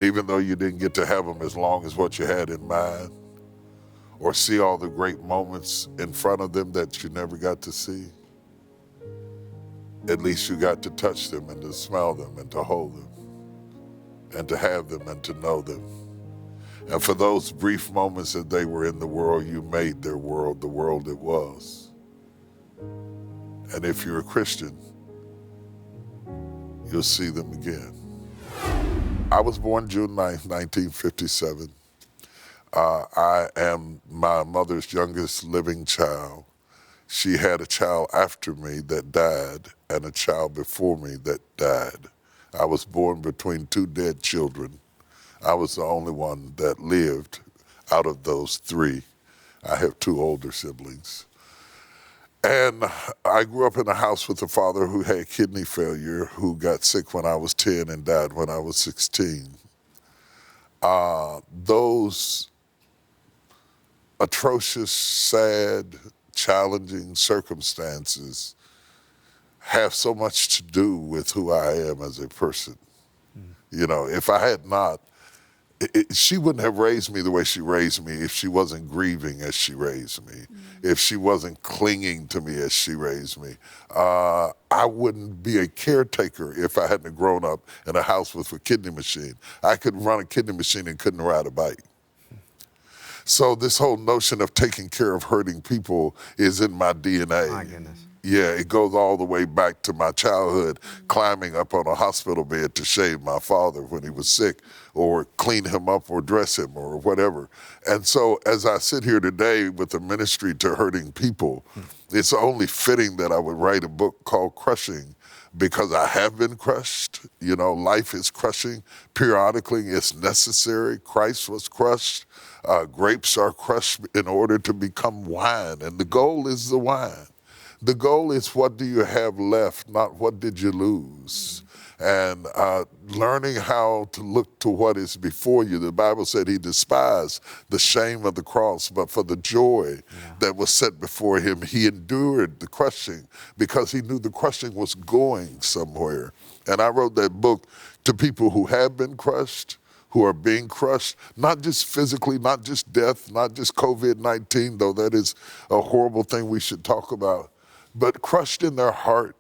even though you didn't get to have them as long as what you had in mind, or see all the great moments in front of them that you never got to see. At least you got to touch them and to smell them and to hold them and to have them and to know them. And for those brief moments that they were in the world, you made their world the world it was. And if you're a Christian, you'll see them again. I was born June 9th, 1957. I am my mother's youngest living child. She had a child after me that died and a child before me that died. I was born between two dead children. I was the only one that lived out of those three. I have two older siblings. And I grew up in a house with a father who had kidney failure, who got sick when I was 10 and died when I was 16. Those atrocious, sad, challenging circumstances have so much to do with who I am as a person. You know, if I had not, she wouldn't have raised me the way she raised me if she wasn't grieving as she raised me, if she wasn't clinging to me as she raised me. I wouldn't be a caretaker if I hadn't grown up in a house with a kidney machine. I could run a kidney machine and couldn't ride a bike. So this whole notion of taking care of hurting people is in my DNA. My goodness. Yeah, it goes all the way back to my childhood, climbing up on a hospital bed to shave my father when he was sick, or clean him up or dress him or whatever. And so as I sit here today with a ministry to hurting people, it's only fitting that I would write a book called Crushing, because I have been crushed. You know, life is crushing. Periodically, it's necessary. Christ was crushed. Grapes are crushed in order to become wine, and the goal is the wine. The goal is, what do you have left, not what did you lose? And learning how to look to what is before you. The Bible said he despised the shame of the cross, but for the joy that was set before him, he endured the crushing because he knew the crushing was going somewhere. And I wrote that book to people who have been crushed, who are being crushed, not just physically, not just death, not just COVID-19, though that is a horrible thing we should talk about, but crushed in their heart.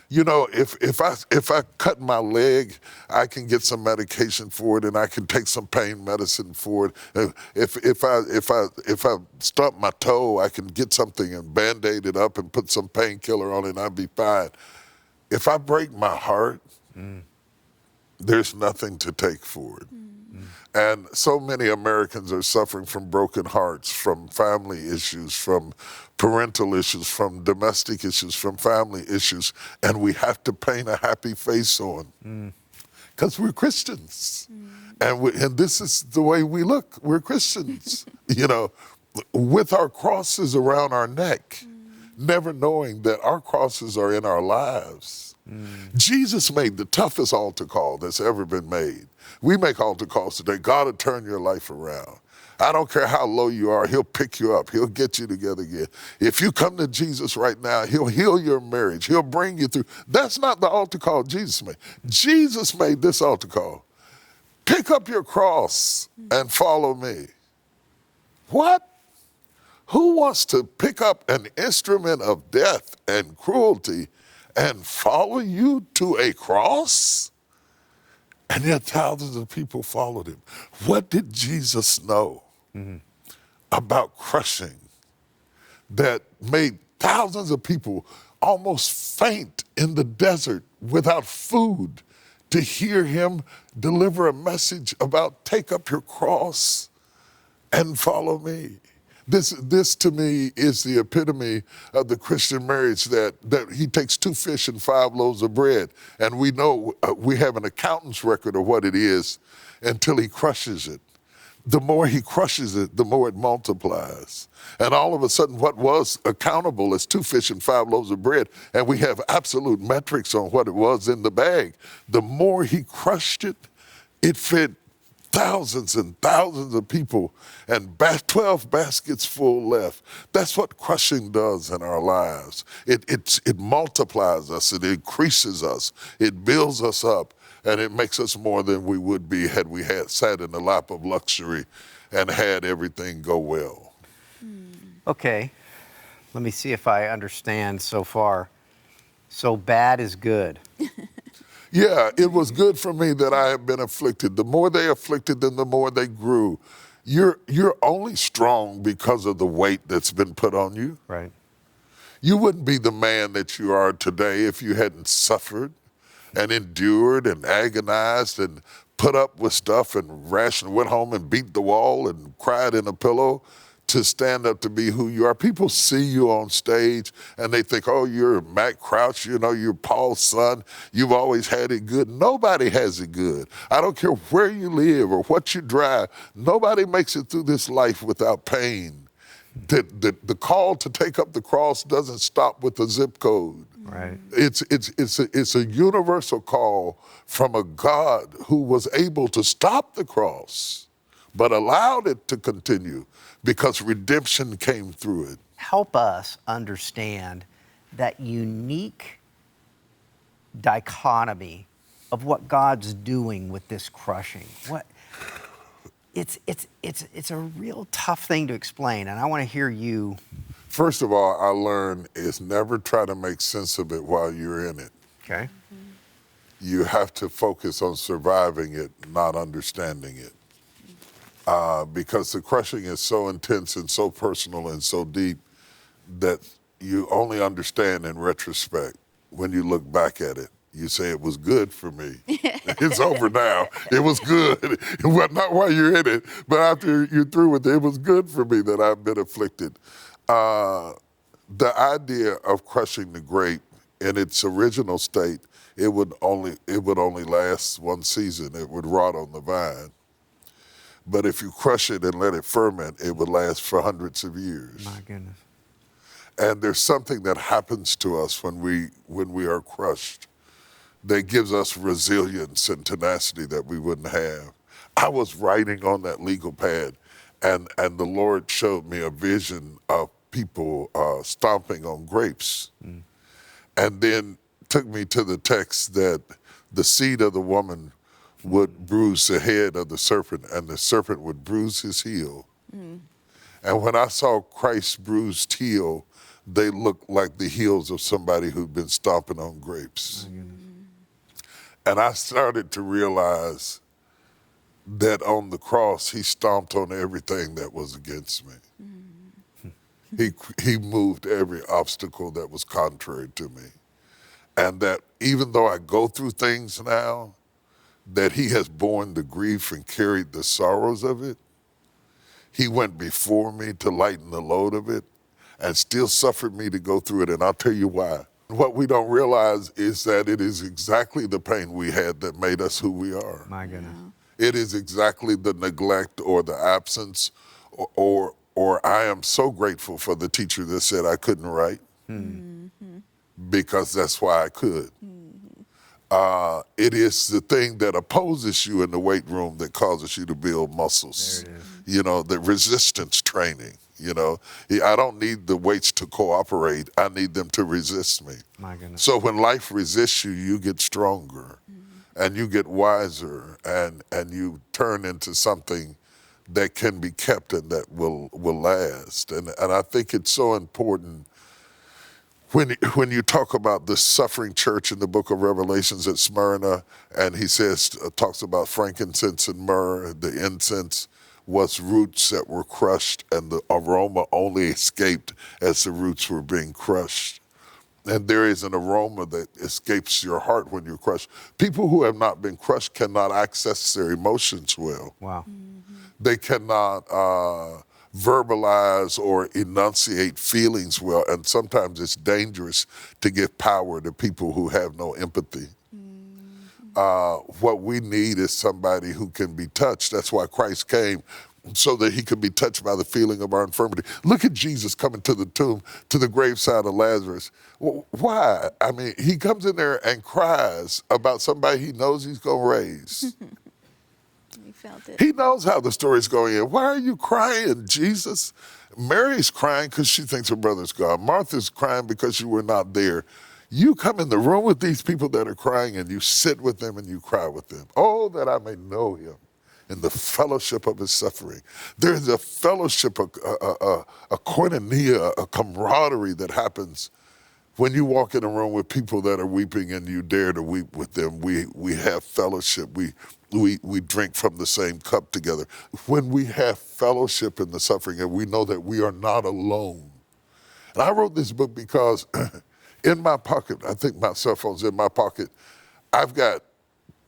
You know, if I cut my leg, I can get some medication for it, and I can take some pain medicine for it. If I stump my toe, I can get something and Band-Aid it up and put some painkiller on it, and I'll be fine. If I break my heart, there's nothing to take for it. And so many Americans are suffering from broken hearts, from family issues, from parental issues, from domestic issues, from family issues, and we have to paint a happy face on because we're Christians. And this is the way we look. We're Christians, you know, with our crosses around our neck, never knowing that our crosses are in our lives. Jesus made the toughest altar call that's ever been made. We make altar calls today. God will turn your life around. I don't care how low you are, he'll pick you up. He'll get you together again. If you come to Jesus right now, he'll heal your marriage. He'll bring you through. That's not the altar call Jesus made. Jesus made this altar call. Pick up your cross and follow me. What? Who wants to pick up an instrument of death and cruelty and follow you to a cross? And yet thousands of people followed him. What did Jesus know about crushing that made thousands of people almost faint in the desert without food to hear him deliver a message about take up your cross and follow me? This to me is the epitome of the Christian marriage, that he takes 2 fish and 5 loaves of bread, and we know we have an accountant's record of what it is until he crushes it. The more he crushes it, the more it multiplies. And all of a sudden, what was accountable as 2 fish and 5 loaves of bread, and we have absolute metrics on what it was in the bag, the more he crushed it, it fed thousands and thousands of people, and 12 baskets full left. That's what crushing does in our lives. It multiplies us, it increases us, it builds us up. And it makes us more than we would be had we had sat in the lap of luxury and had everything go well. Okay, let me see if I understand so far. So bad is good. Yeah, it was good for me that I have been afflicted. The more they afflicted them, the more they grew. You're only strong because of the weight that's been put on you. Right. You wouldn't be the man that you are today if you hadn't suffered and endured and agonized and put up with stuff and went home and beat the wall and cried in a pillow to stand up to be who you are. People see you on stage and they think, oh, you're Matt Crouch, you're Paul's son. You've always had it good. Nobody has it good. I don't care where you live or what you drive. Nobody makes it through this life without pain. The call to take up the cross doesn't stop with a zip code. Right. It's a universal call from a God who was able to stop the cross, but allowed it to continue because redemption came through it. Help us understand that unique dichotomy of what God's doing with this crushing. It's a real tough thing to explain, and I want to hear you. First of all, I learned is never try to make sense of it while you're in it. Okay. You have to focus on surviving it, not understanding it. Because the crushing is so intense and so personal and so deep that you only understand in retrospect. When you look back at it, you say it was good for me. It's over now. It was good. Well, not while you're in it, but after you're through with it, it was good for me that I've been afflicted. The idea of crushing the grape in its original state, it would only last one season. It would rot on the vine. But if you crush it and let it ferment, it would last for hundreds of years. My goodness. And there's something that happens to us when we are crushed that gives us resilience and tenacity that we wouldn't have. I was writing on that legal pad, and the Lord showed me a vision of people stomping on grapes, and then took me to the text that the seed of the woman would bruise the head of the serpent, and the serpent would bruise his heel. And when I saw Christ's bruised heel, they looked like the heels of somebody who'd been stomping on grapes. And I started to realize that on the cross, he stomped on everything that was against me. He moved every obstacle that was contrary to me. And that even though I go through things now, that he has borne the grief and carried the sorrows of it. He went before me to lighten the load of it and still suffered me to go through it. And I'll tell you why. What we don't realize is that it is exactly the pain we had that made us who we are. My goodness. It is exactly the neglect or the absence or I am so grateful for the teacher that said I couldn't write because that's why I could. It is the thing that opposes you in the weight room that causes you to build muscles. There it is. The resistance training. I don't need the weights to cooperate. I need them to resist me. My goodness. So when life resists you, you get stronger and you get wiser and you turn into something that can be kept and that will last. And I think it's so important when you talk about the suffering church in the book of Revelations at Smyrna, and he talks about frankincense and myrrh, the incense was roots that were crushed, and the aroma only escaped as the roots were being crushed. And there is an aroma that escapes your heart when you're crushed. People who have not been crushed cannot access their emotions well. Wow. They cannot verbalize or enunciate feelings well, and sometimes it's dangerous to give power to people who have no empathy. What we need is somebody who can be touched. That's why Christ came, so that he could be touched by the feeling of our infirmity. Look at Jesus coming to the tomb, to the graveside of Lazarus. Why? I mean, he comes in there and cries about somebody he knows he's going to raise. He felt it. He knows how the story's going in. Why are you crying, Jesus? Mary's crying because she thinks her brother's gone. Martha's crying because you were not there. You come in the room with these people that are crying and you sit with them and you cry with them. Oh, that I may know him in the fellowship of his suffering. There's a fellowship, a koinonia, a camaraderie that happens when you walk in a room with people that are weeping and you dare to weep with them. We have fellowship. We drink from the same cup together. When we have fellowship in the suffering and we know that we are not alone. And I wrote this book because in my pocket, I think my cell phone's in my pocket, I've got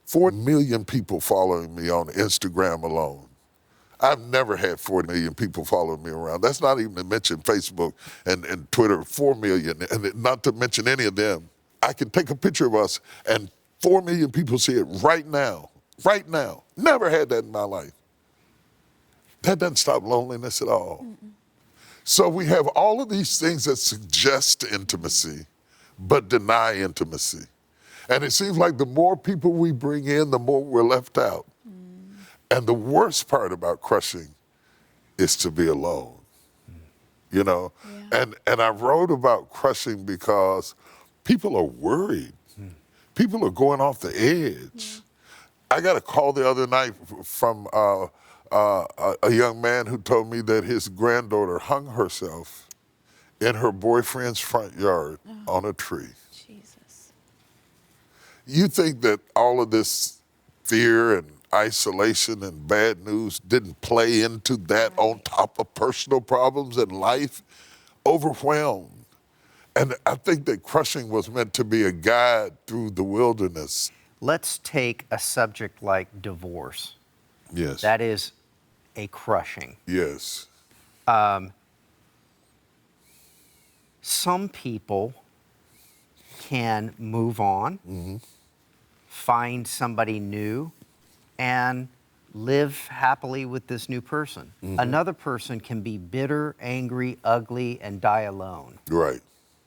4 million people following me on Instagram alone. I've never had 4 million people following me around. That's not even to mention Facebook and Twitter, 4 million, and not to mention any of them. I can take a picture of us and 4 million people see it right now. Never had that in my life. That doesn't stop loneliness at all. Mm-mm. So we have all of these things that suggest intimacy, but deny intimacy. And it seems like the more people we bring in, the more we're left out. Mm. And the worst part about crushing is to be alone, you know? Yeah. And I wrote about crushing because people are worried. Mm. People are going off the edge. Yeah. I got a call the other night from a young man who told me that his granddaughter hung herself in her boyfriend's front yard on a tree. Jesus. You think that all of this fear and isolation and bad news didn't play into that on top of personal problems in life? Overwhelmed. And I think that crushing was meant to be a guide through the wilderness. Let's take a subject like divorce. Yes. That is a crushing. Yes. Some people can move on, find somebody new, and live happily with this new person. Another person can be bitter, angry, ugly, and die alone. Right.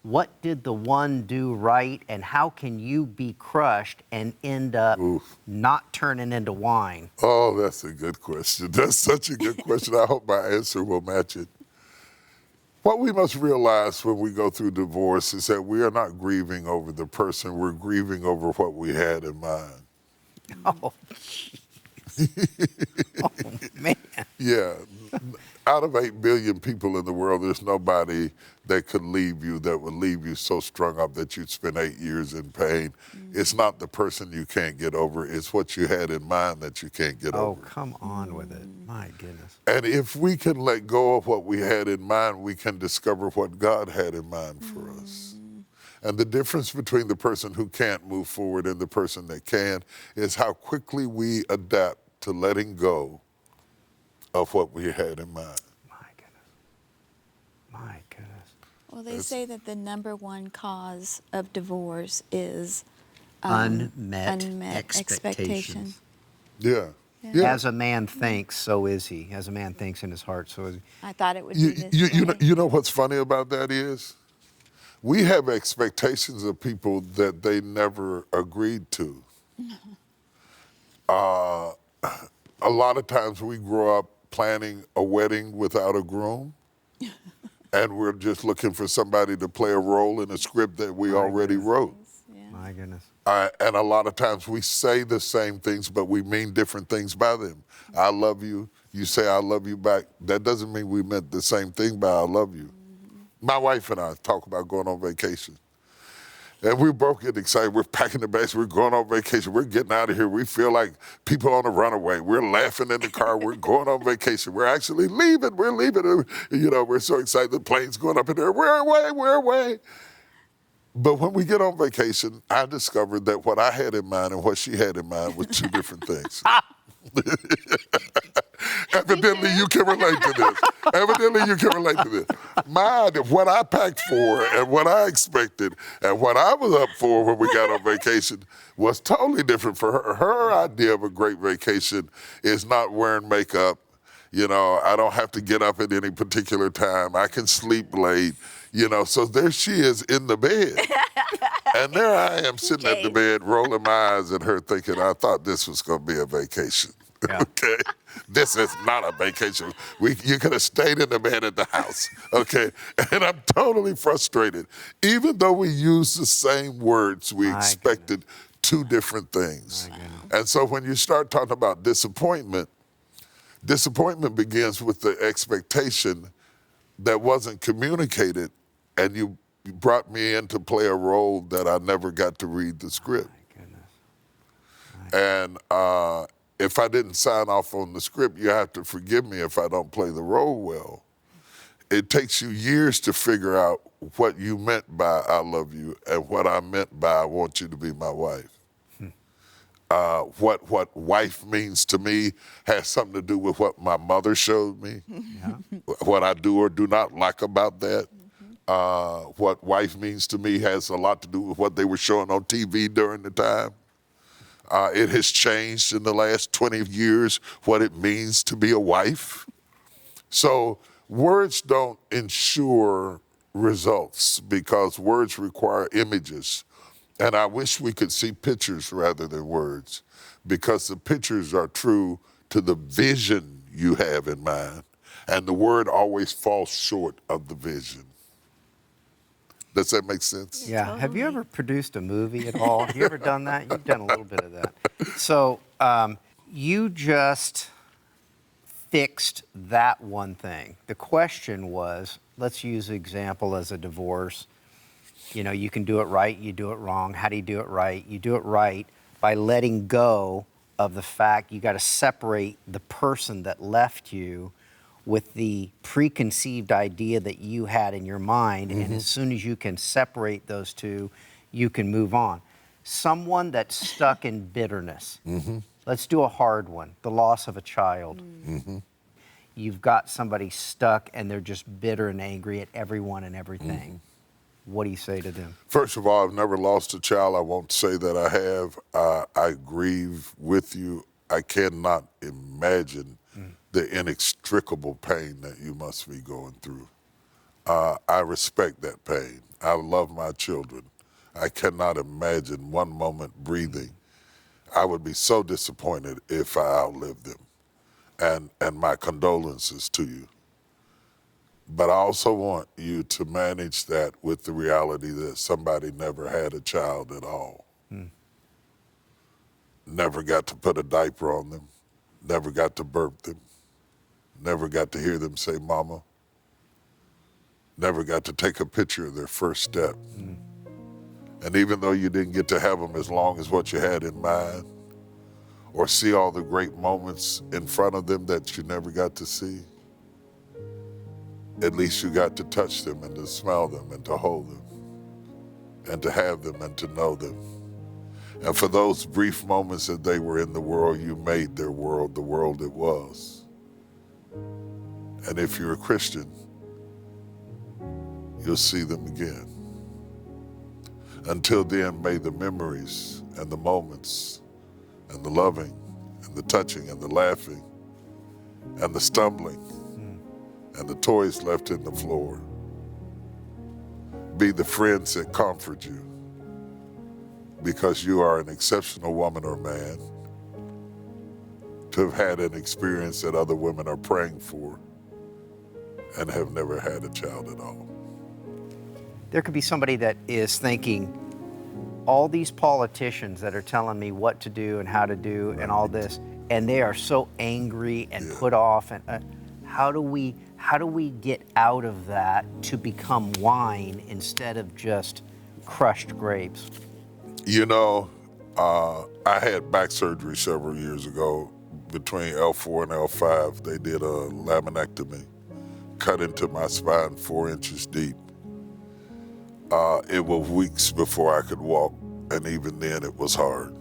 What did the one do right, and how can you be crushed and end up not turning into wine? Oh, that's a good question. That's such a good question. I hope my answer will match it. What we must realize when we go through divorce is that we are not grieving over the person, we're grieving over what we had in mind. Oh, oh man. Yeah. Out of 8 billion people in the world, there's nobody that could leave you, that would leave you so strung up that you'd spend 8 years in pain. It's not the person you can't get over, it's what you had in mind that you can't get over. Oh, come on with it. My goodness. And if we can let go of what we had in mind, we can discover what God had in mind for us. And the difference between the person who can't move forward and the person that can is how quickly we adapt to letting go of what we had in mind. My goodness. My goodness. Well, they say that the number one cause of divorce is unmet expectations. Yeah. As a man thinks, so is he. As a man thinks in his heart, so is he. I thought it would be this way. You know what's funny about that is we have expectations of people that they never agreed to. A lot of times we grow up planning a wedding without a groom, and we're just looking for somebody to play a role in a script that we already wrote. Yeah. My goodness. And a lot of times we say the same things, but we mean different things by them. I love you. You say I love you back. That doesn't mean we meant the same thing by I love you. My wife and I talk about going on vacation. And we're both getting excited. We're packing the bags. We're going on vacation. We're getting out of here. We feel like people on a runaway. We're laughing in the car. We're going on vacation. We're actually leaving. We're leaving. You know, we're so excited. The plane's going up in there. We're away. We're away. But when we get on vacation, I discovered that what I had in mind and what she had in mind was two different things. Evidently, you can relate to this. Evidently, you can relate to this. What I packed for and what I expected and what I was up for when we got on vacation was totally different for her. Her idea of a great vacation is not wearing makeup. You know, I don't have to get up at any particular time. I can sleep late. You know, so there she is in the bed. And there I am sitting at the bed, rolling my eyes at her thinking, I thought this was going to be a vacation. Yeah. Okay, this is not a vacation. You could have stayed in the bed at the house. Okay, and I'm totally frustrated. Even though we use the same words, we My expected two different things. My goodness. And so when you start talking about disappointment begins with the expectation that wasn't communicated, and you brought me in to play a role that I never got to read the script. My goodness. And if I didn't sign off on the script, you have to forgive me if I don't play the role well. It takes you years to figure out what you meant by I love you and what I meant by I want you to be my wife. What wife means to me has something to do with what my mother showed me, what I do or do not like about that. What wife means to me has a lot to do with what they were showing on TV during the time. It has changed in the last 20 years what it means to be a wife. So words don't ensure results because words require images. And I wish we could see pictures rather than words because the pictures are true to the vision you have in mind. And the word always falls short of the vision. Does that make sense? Yeah. Have you Totally. ever produced a movie at all? Have you ever done that? You've done a little bit of that. So you just fixed that one thing. The question was, let's use the example as a divorce. You know, you can do it right, you do it wrong. How do you do it right? You do it right by letting go of the fact you got to separate the person that left you with the preconceived idea that you had in your mind. And as soon as you can separate those two, you can move on. Someone that's stuck in bitterness. Let's do a hard one, the loss of a child. You've got somebody stuck and they're just bitter and angry at everyone and everything. What do you say to them? First of all, I've never lost a child. I won't say that I have. I grieve with you. I cannot imagine the inextricable pain that you must be going through. I respect that pain. I love my children. I cannot imagine one moment breathing. I would be so disappointed if I outlived them. And my condolences to you. But I also want you to manage that with the reality that somebody never had a child at all. Never got to put a diaper on them, never got to burp them, never got to hear them say mama, never got to take a picture of their first step. And even though you didn't get to have them as long as what you had in mind, or see all the great moments in front of them that you never got to see, at least you got to touch them and to smell them and to hold them and to have them and to know them. And for those brief moments that they were in the world, you made their world the world it was. And if you're a Christian, you'll see them again. Until then, may the memories and the moments and the loving and the touching and the laughing and the stumbling and the toys left in the floor be the friends that comfort you, because you are an exceptional woman or man to have had an experience that other women are praying for and have never had a child at all. There could be somebody that is thinking, all these politicians that are telling me what to do and how to do and all this, and they are so angry and put off. And how do we get out of that to become wine instead of just crushed grapes? You know, I had back surgery several years ago. Between L4 and L5, they did a laminectomy, cut into my spine 4 inches deep. It was weeks before I could walk, and even then it was hard.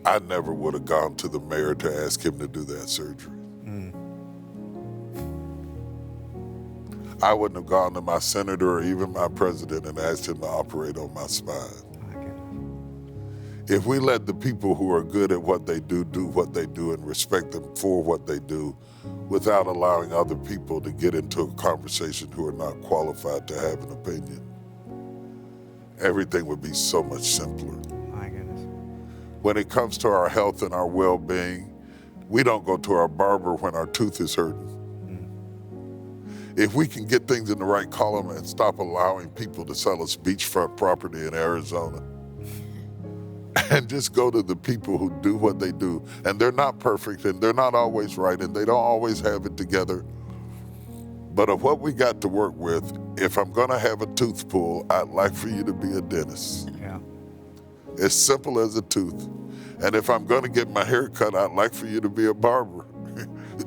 I never would have gone to the mayor to ask him to do that surgery. I wouldn't have gone to my senator or even my president and asked him to operate on my spine. If we let the people who are good at what they do what they do and respect them for what they do without allowing other people to get into a conversation who are not qualified to have an opinion, everything would be so much simpler. My goodness. When it comes to our health and our well-being, we don't go to our barber when our tooth is hurting. If we can get things in the right column and stop allowing people to sell us beachfront property in Arizona, and just go to the people who do what they do, and they're not perfect, and they're not always right, and they don't always have it together. But of what we got to work with, if I'm gonna have a tooth pull, I'd like for you to be a dentist. Yeah. As simple as a tooth. And if I'm gonna get my hair cut, I'd like for you to be a barber.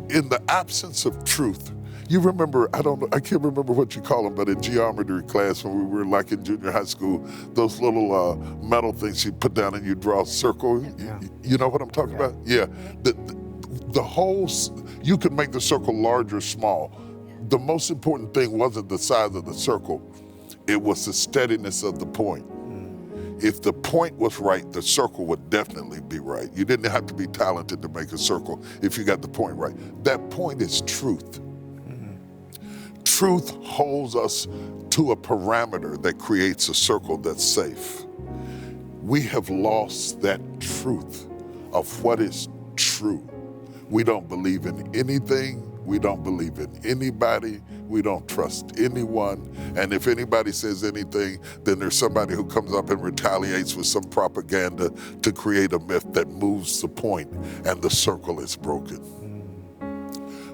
In the absence of truth, you remember, I can't remember what you call them, but in geometry class when we were like in junior high school, those little metal things you put down and you draw a circle. Yeah. You know what I'm talking about? Yeah. The whole, you could make the circle large or small. The most important thing wasn't the size of the circle, it was the steadiness of the point. If the point was right, the circle would definitely be right. You didn't have to be talented to make a circle if you got the point right. That point is truth. Truth holds us to a parameter that creates a circle that's safe. We have lost that truth of what is true. We don't believe in anything. We don't believe in anybody. We don't trust anyone. And if anybody says anything, then there's somebody who comes up and retaliates with some propaganda to create a myth that moves the point, and the circle is broken.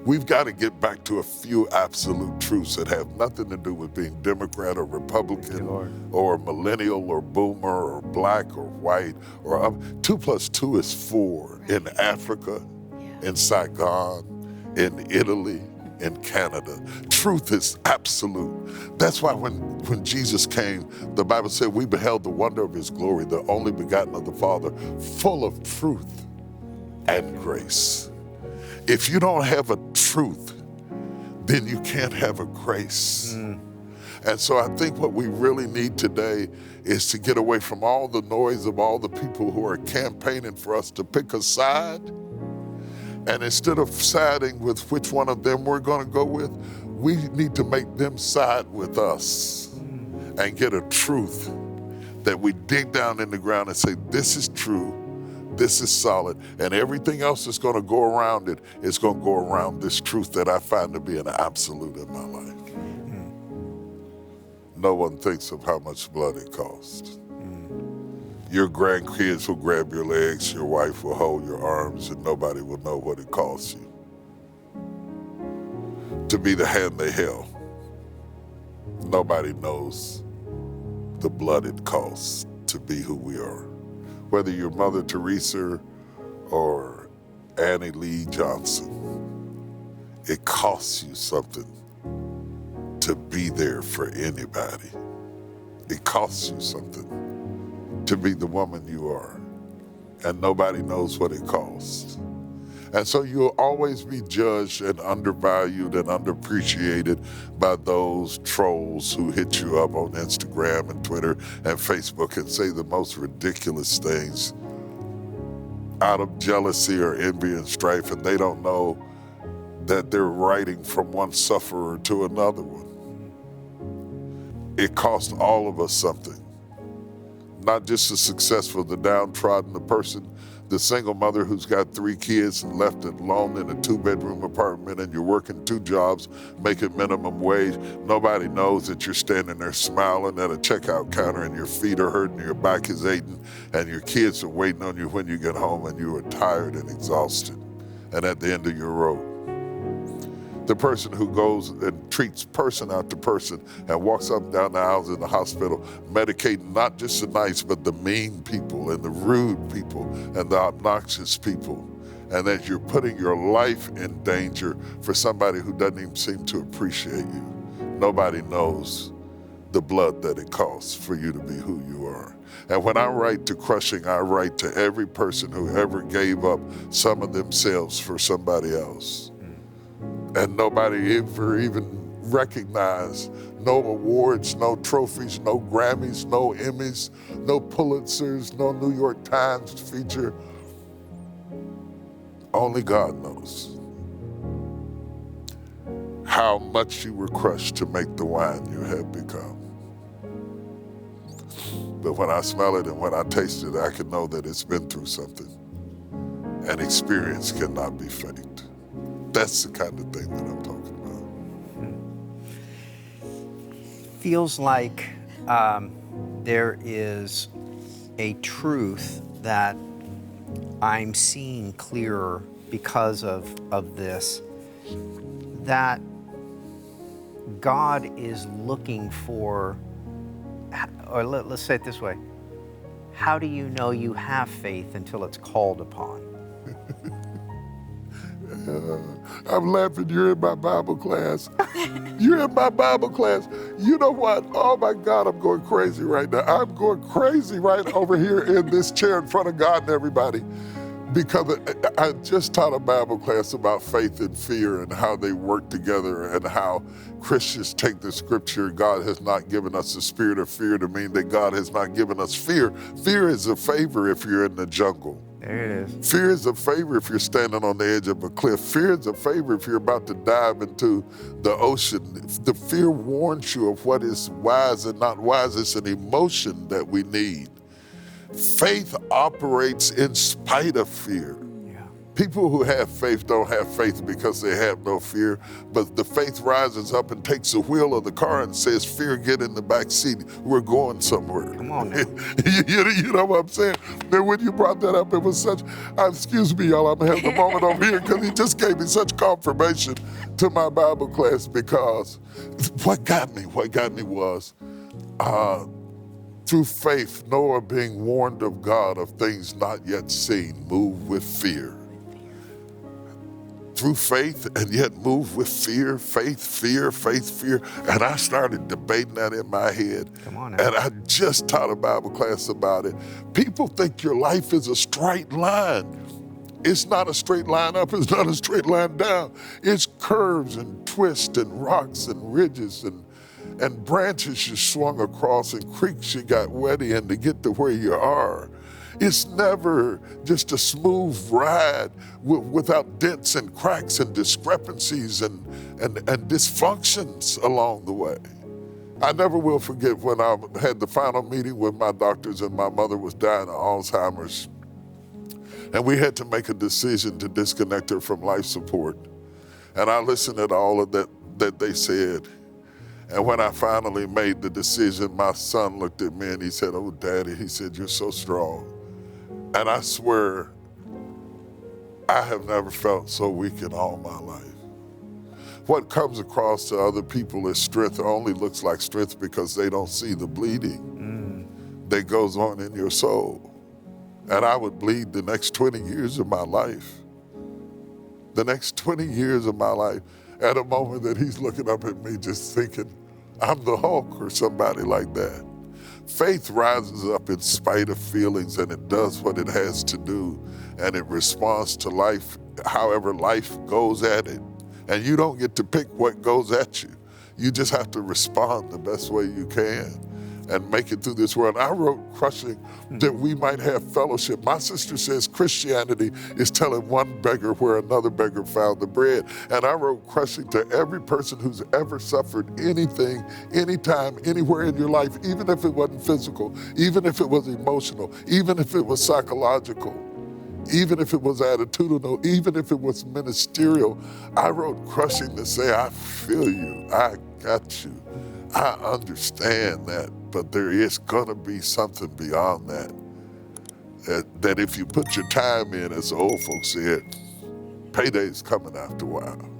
We've got to get back to a few absolute truths that have nothing to do with being Democrat or Republican or millennial or boomer or black or white or 2 + 2 is 4 in Africa, in Saigon, in Italy, in Canada. Truth is absolute. That's why when Jesus came, the Bible said we beheld the wonder of his glory, the only begotten of the Father, full of truth and grace. If you don't have a truth, then you can't have a grace. And so I think what we really need today is to get away from all the noise of all the people who are campaigning for us to pick a side. And instead of siding with which one of them we're going to go with, we need to make them side with us and get a truth that we dig down in the ground and say, this is true, this is solid, and everything else that's going to go around it is going to go around this truth that I find to be an absolute in my life. No one thinks of how much blood it costs. Your grandkids will grab your legs, your wife will hold your arms, and nobody will know what it costs you to be the hand they held. Nobody knows the blood it costs to be who we are. Whether you're Mother Teresa or Annie Lee Johnson, it costs you something to be there for anybody. It costs you something to be the woman you are, and nobody knows what it costs. And so you'll always be judged and undervalued and underappreciated by those trolls who hit you up on Instagram and Twitter and Facebook and say the most ridiculous things out of jealousy or envy and strife, and they don't know that they're writing from one sufferer to another one. It costs all of us something. Not just the successful, the downtrodden, the person, the single mother who's got 3 kids and left alone in a 2-bedroom apartment, and you're working 2 jobs, making minimum wage. Nobody knows that you're standing there smiling at a checkout counter and your feet are hurting, your back is aching, and your kids are waiting on you when you get home, and you are tired and exhausted and at the end of your rope. The person who goes and treats person after person and walks up and down the aisles in the hospital, medicating not just the nice, but the mean people and the rude people and the obnoxious people. And that you're putting your life in danger for somebody who doesn't even seem to appreciate you. Nobody knows the blood that it costs for you to be who you are. And when I write to crushing, I write to every person who ever gave up some of themselves for somebody else. And nobody ever even recognized, no awards, no trophies, no Grammys, no Emmys, no Pulitzers, no New York Times feature. Only God knows how much you were crushed to make the wine you have become. But when I smell it and when I taste it, I can know that it's been through something. And experience cannot be faked. That's the kind of thing that I'm talking about. Feels like there is a truth that I'm seeing clearer because of this, that God is looking for, or let's say it this way, how do you know you have faith until it's called upon? I'm laughing, you're in my Bible class. You're in my Bible class. You know what? Oh my God, I'm going crazy right now. I'm going crazy right over here in this chair in front of God and everybody. Because I just taught a Bible class about faith and fear and how they work together and how Christians take the scripture, God has not given us the spirit of fear, to mean that God has not given us fear. Fear is a favor if you're in the jungle. There it is. Fear is a favor if you're standing on the edge of a cliff. Fear is a favor if you're about to dive into the ocean. The fear warns you of what is wise and not wise. It's an emotion that we need. Faith operates in spite of fear. Yeah. People who have faith don't have faith because they have no fear, but the faith rises up and takes the wheel of the car and says, fear, get in the back seat. We're going somewhere. Come on now. You know what I'm saying? And when you brought that up, it was such, excuse me, y'all, I'm having a moment over here because he just gave me such confirmation to my Bible class, because what got me was, through faith, Noah, being warned of God of things not yet seen, moved with fear. Through faith and yet moved with fear, faith, fear, faith, fear. And I started debating that in my head. Come on now. And I just taught a Bible class about it. People think your life is a straight line. It's not a straight line up, it's not a straight line down. It's curves and twists and rocks and ridges and branches you swung across and creeks you got wet in to get to where you are. It's never just a smooth ride without dents and cracks and discrepancies and dysfunctions along the way. I never will forget when I had the final meeting with my doctors and my mother was dying of Alzheimer's. And we had to make a decision to disconnect her from life support. And I listened to all of that they said. And when I finally made the decision, my son looked at me and he said, "Oh, Daddy," he said, "you're so strong." And I swear, I have never felt so weak in all my life. What comes across to other people as strength only looks like strength because they don't see the bleeding that goes on in your soul. And I would bleed the next 20 years of my life. The next 20 years of my life. At a moment that he's looking up at me just thinking, I'm the Hulk or somebody like that. Faith rises up in spite of feelings, and it does what it has to do, and it responds to life however life goes at it. And you don't get to pick what goes at you. You just have to respond the best way you can and make it through this world. I wrote Crushing that we might have fellowship. My sister says Christianity is telling one beggar where another beggar found the bread. And I wrote Crushing to every person who's ever suffered anything, anytime, anywhere in your life, even if it wasn't physical, even if it was emotional, even if it was psychological, even if it was attitudinal, even if it was ministerial. I wrote Crushing to say, I feel you, I got you. I understand that, but there is gonna be something beyond that. That if you put your time in, as the old folks said, payday's coming after a while.